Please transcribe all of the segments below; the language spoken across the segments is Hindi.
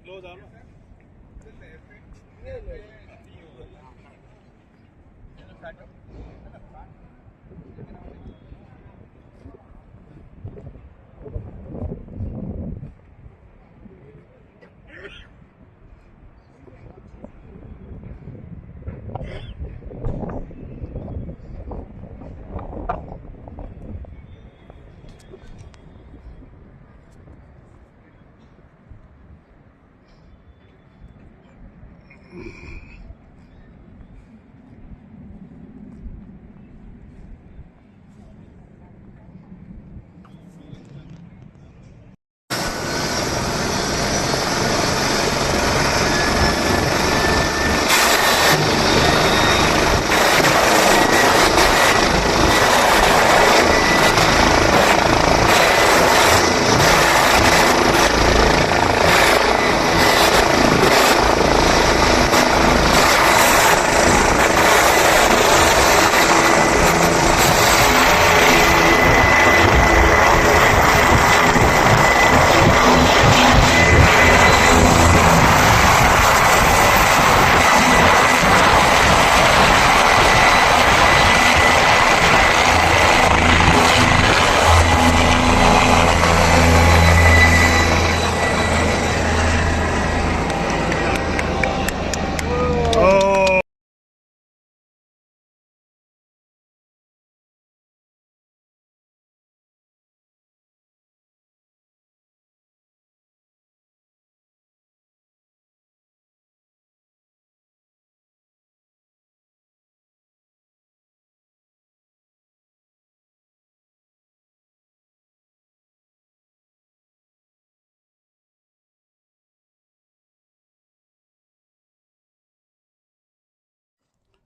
क्लोज आओ ना।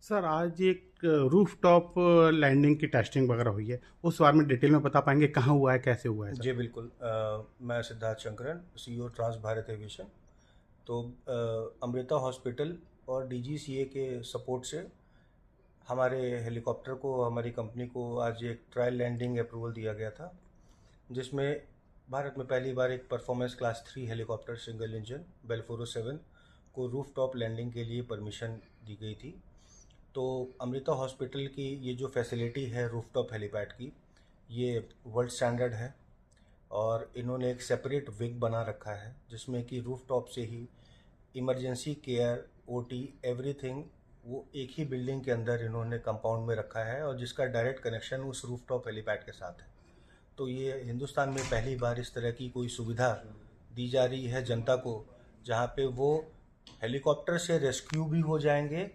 सर आज एक रूफ टॉप लैंडिंग की टेस्टिंग वगैरह हुई है, उस बारे में डिटेल में बता पाएंगे कहाँ हुआ है, कैसे हुआ है सर? जी बिल्कुल। मैं Siddharth Shankaran, CEO Trans Bharat Aviation. तो अमृता हॉस्पिटल और डीजीसीए के सपोर्ट से हमारे हेलीकॉप्टर को, हमारी कंपनी को आज एक ट्रायल लैंडिंग अप्रूवल दिया गया था, जिसमें भारत में पहली बार एक performance class 3 helicopter single engine Bell 407 को रूफ टॉप लैंडिंग के लिए परमिशन दी गई थी। तो अमृता हॉस्पिटल की ये जो फैसिलिटी है रूफ टॉप हेलीपैड की, ये वर्ल्ड स्टैंडर्ड है और इन्होंने एक सेपरेट विंग बना रखा है जिसमें कि रूफ टॉप से ही इमरजेंसी केयर, ओटी, एवरीथिंग वो एक ही बिल्डिंग के अंदर इन्होंने कंपाउंड में रखा है और जिसका डायरेक्ट कनेक्शन उस रूफ टॉप हेलीपैड के साथ है। तो ये हिंदुस्तान में पहली बार इस तरह की कोई सुविधा दी जा रही है जनता को, जहाँ पे वो हेलीकॉप्टर से रेस्क्यू भी हो जाएंगे।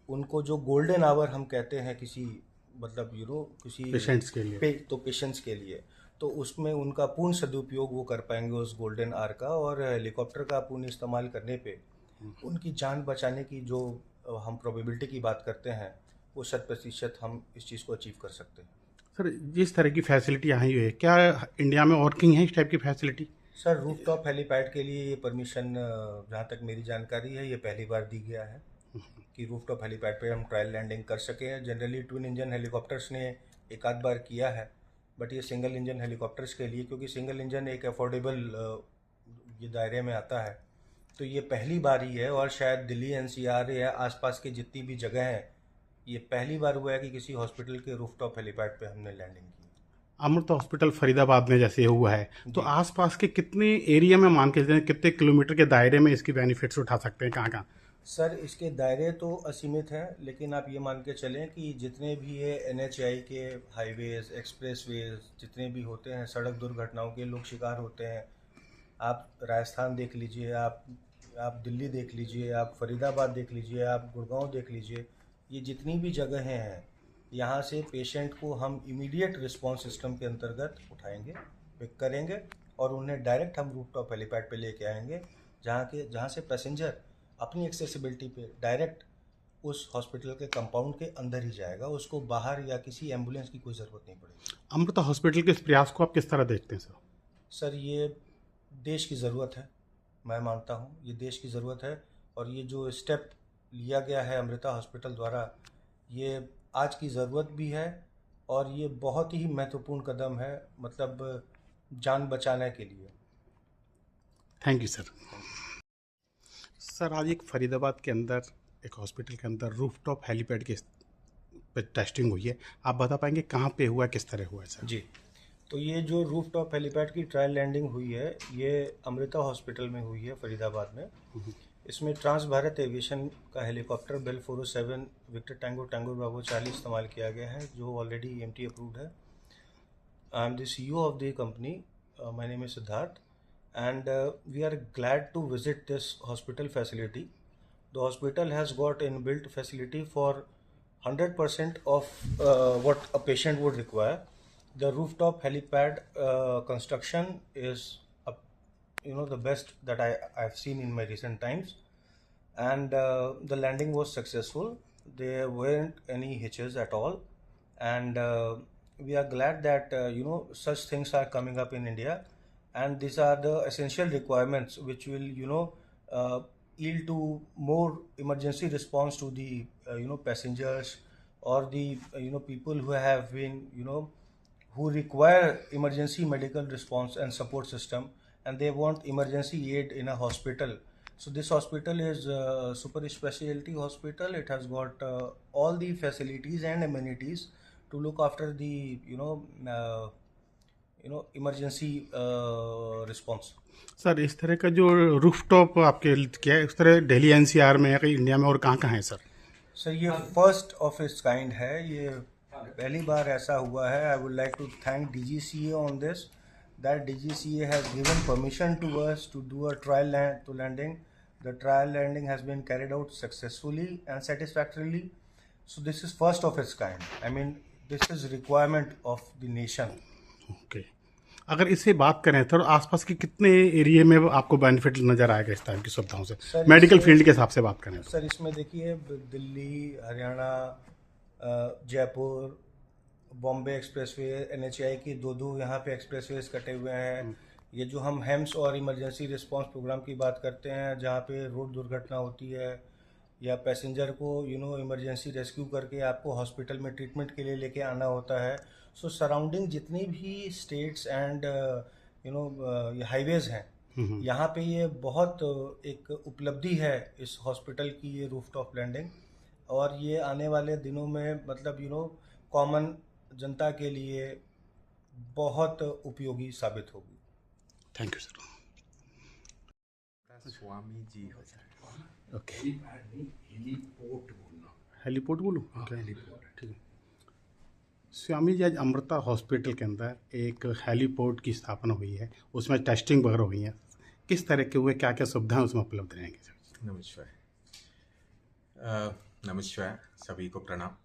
उनको जो गोल्डन आवर हम कहते हैं किसी मतलब किसी पेशेंट्स के लिए तो पेशेंट्स के लिए, तो उसमें उनका पूर्ण सदुपयोग वो कर पाएंगे उस गोल्डन आवर का, और हेलीकॉप्टर का पूर्ण इस्तेमाल करने पे उनकी जान बचाने की जो हम प्रोबेबिलिटी की बात करते हैं वो 100% हम इस चीज़ को अचीव कर सकते हैं। सर जिस तरह की फैसिलिटी यहाँ हुई है, क्या इंडिया में और कहीं है इस टाइप की facility? Sir roof top helipad के लिए ये परमिशन, जहाँ तक मेरी जानकारी है, ये पहली बार दी गया है कि रूफ टॉप हेलीपैड पे हम ट्रायल लैंडिंग कर सकें। जनरली ट्विन इंजन हेलीकॉप्टर्स ने एक आध बार किया है, बट ये सिंगल इंजन हेलीकॉप्टर्स के लिए, क्योंकि सिंगल इंजन एक अफोर्डेबल ये दायरे में आता है, तो ये पहली बार ही है। और शायद दिल्ली एनसीआर या आसपास की जितनी भी जगह हैं, ये पहली बार हुआ है कि किसी हॉस्पिटल के रूफ टॉप हेलीपैड पे हमने लैंडिंग की। अमृता हॉस्पिटल फरीदाबाद में जैसे हुआ है, तो आसपास के कितने एरिया में मान के चलें, कितने किलोमीटर के दायरे में इसकी बेनिफिट्स उठा सकते हैं, कहाँ कहाँ? सर इसके दायरे तो असीमित हैं, लेकिन आप ये मान के चलें कि जितने भी ये एनएचएआई के हाईवेज, एक्सप्रेसवेज जितने भी होते हैं, सड़क दुर्घटनाओं के लोग शिकार होते हैं। आप राजस्थान देख लीजिए, आप दिल्ली देख लीजिए, आप फरीदाबाद देख लीजिए, आप गुड़गांव देख लीजिए, ये जितनी भी जगहें हैं, यहाँ से पेशेंट को हम इमीडिएट रिस्पांस सिस्टम के अंतर्गत उठाएंगे, पिक करेंगे और उन्हें डायरेक्ट हम रूफ टॉप हेलीपैड पे लेके आएंगे, जहाँ से पैसेंजर अपनी एक्सेसिबिलिटी पे डायरेक्ट उस हॉस्पिटल के कंपाउंड के अंदर ही जाएगा, उसको बाहर या किसी एम्बुलेंस की कोई ज़रूरत नहीं पड़ेगी। अमृता हॉस्पिटल के इस प्रयास को आप किस तरह देखते हैं सर? सर ये देश की ज़रूरत है, मैं मानता हूँ ये देश की ज़रूरत है, और ये जो स्टेप लिया गया है अमृता हॉस्पिटल द्वारा, ये आज की ज़रूरत भी है और ये बहुत ही महत्वपूर्ण कदम है, मतलब जान बचाने के लिए। Thank you sir. सर आज एक फरीदाबाद के अंदर एक हॉस्पिटल के अंदर रूफटॉप हेलीपैड की पे टेस्टिंग हुई है, आप बता पाएंगे कहाँ पे हुआ, किस तरह हुआ है सर? जी, तो ये जो रूफटॉप हेलीपैड की ट्रायल लैंडिंग हुई है, ये अमृता हॉस्पिटल में हुई है फरीदाबाद में। इसमें ट्रांस भारत एविएशन का helicopter Bell 407 victor tango tango bravo 40 इस्तेमाल किया गया है, जो ऑलरेडी EMT अप्रूव्ड है। I am the CEO of the company, my name is Siddharth, and we are glad to visit this hospital facility. The hospital has got inbuilt facility for 100% of what a patient would require. The rooftop helipad construction is, the best that I've seen in my recent times, and the landing was successful. There weren't any hitches at all, and we are glad that such things are coming up in India. And these are the essential requirements which will yield to more emergency response to the passengers or the people who have been who require emergency medical response and support system, and they want emergency aid in a hospital. So this hospital is a super specialty hospital. It has got all the facilities and amenities to look after the emergency response. Sir इस तरह का जो रूफटॉप आपके क्या है, इस तरह दिल्ली NCR में या कहीं इंडिया में और कहाँ कहाँ है सर? सर ये फर्स्ट ऑफ इट्स काइंड है, ये पहली बार ऐसा हुआ है। I would like to thank DGCA on this, that DGCA has given permission to us to do a trial landing. The trial landing has been carried out successfully and satisfactorily. So this is first of its kind. I mean this is requirement of the nation. Okay, अगर इससे बात करें तो आसपास के कितने एरिया में आपको बेनिफिट नज़र आएगा इस टाइप की सुविधाओं से, मेडिकल फील्ड के हिसाब से बात करें तो? सर इसमें देखिए, दिल्ली, हरियाणा, जयपुर, बॉम्बे एक्सप्रेसवे, NHAI की दो यहाँ पे एक्सप्रेसवेज कटे हुए हैं. ये जो हम हेम्स और इमरजेंसी रिस्पांस प्रोग्राम की बात करते हैं, जहाँ पे रोड दुर्घटना होती है या पैसेंजर को इमरजेंसी रेस्क्यू करके आपको हॉस्पिटल में ट्रीटमेंट के लिए लेके आना होता है. सो सराउंडिंग जितनी भी स्टेट्स एंड हाईवेज हैं, यहाँ पे ये बहुत एक उपलब्धि है इस हॉस्पिटल की, ये रूफटॉप लैंडिंग. और ये आने वाले दिनों में मतलब कॉमन जनता के लिए बहुत उपयोगी साबित होगी. Thank you sir. Swami ji हो जाए. ओके, हेलीपोर्ट बोलूँ? ठीक है. स्वामी जी, आज अमृता हॉस्पिटल के अंदर एक हेलीपोर्ट की स्थापना हुई है, उसमें टेस्टिंग वगैरह हुई है, किस तरह के हुए, क्या क्या सुविधाएं उसमें उपलब्ध रहेंगी? नमस्कार. नमस्कार, सभी को प्रणाम.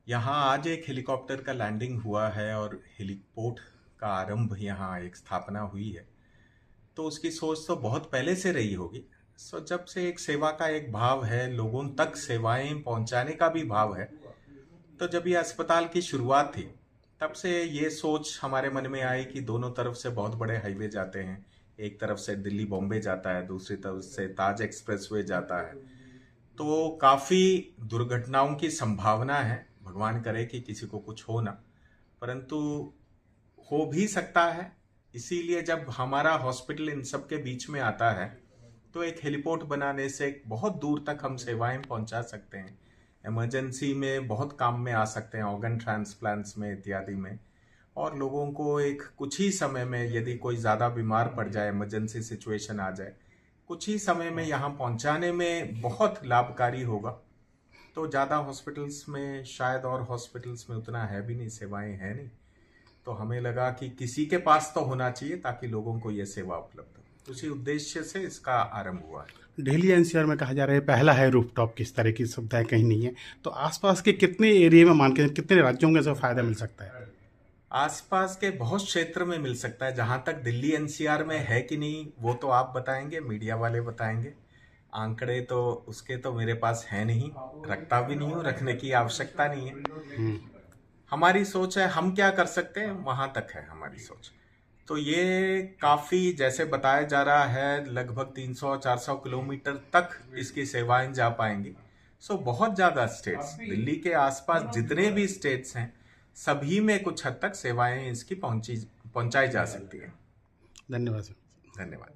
यहाँ आज एक हेलीकॉप्टर का लैंडिंग हुआ है और हेलीपोर्ट का आरंभ यहाँ एक स्थापना हुई है. तो उसकी सोच तो बहुत पहले से रही होगी. सो जब से एक सेवा का एक भाव है, लोगों तक सेवाएं पहुंचाने का भी भाव है, तो जब ये अस्पताल की शुरुआत थी तब से ये सोच हमारे मन में आई कि दोनों तरफ से बहुत बड़े हाईवे जाते हैं. एक तरफ से दिल्ली बॉम्बे जाता है, दूसरी तरफ से ताज एक्सप्रेसवे जाता है. तो काफ़ी दुर्घटनाओं की संभावना है. भगवान करे कि किसी को कुछ हो ना, परंतु हो भी सकता है. इसीलिए जब हमारा हॉस्पिटल इन सब के बीच में आता है तो एक हेलीपोर्ट बनाने से बहुत दूर तक हम सेवाएं पहुंचा सकते हैं. इमरजेंसी में बहुत काम में आ सकते हैं, ऑर्गन ट्रांसप्लांट्स में इत्यादि में. और लोगों को एक कुछ ही समय में, यदि कोई ज़्यादा बीमार पड़ जाए, इमरजेंसी सिचुएशन आ जाए, कुछ ही समय में यहाँ पहुँचाने में बहुत लाभकारी होगा. तो ज़्यादा हॉस्पिटल्स में शायद, और हॉस्पिटल्स में उतना है भी नहीं, सेवाएं हैं नहीं. तो हमें लगा कि किसी के पास तो होना चाहिए ताकि लोगों को ये सेवा उपलब्ध हो. उसी उद्देश्य से इसका आरंभ हुआ है. दिल्ली NCR में कहा जा रहा है पहला है रूफटॉप, किस तरह की सुविधाएं कहीं नहीं है. तो आसपास के कितने एरिया में मान के कितने राज्यों में इसका फायदा मिल सकता है? आसपास के बहुत क्षेत्र में मिल सकता है. जहां तक दिल्ली NCR में है कि नहीं वो तो आप बताएंगे, मीडिया वाले बताएंगे. आंकड़े तो उसके तो मेरे पास है नहीं, रखता भी नहीं हूँ, रखने की आवश्यकता नहीं है. हमारी सोच है हम क्या कर सकते हैं, वहां तक है हमारी सोच. तो ये काफ़ी जैसे बताया जा रहा है लगभग 300-400 किलोमीटर तक इसकी सेवाएं जा पाएंगी। सो बहुत ज़्यादा स्टेट्स, दिल्ली के आसपास जितने भी स्टेट्स हैं सभी में कुछ हद तक सेवाएं इसकी पहुंचाई जा सकती हैं। धन्यवाद सर। धन्यवाद।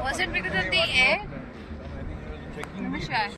Was it because of the air? Namaskar.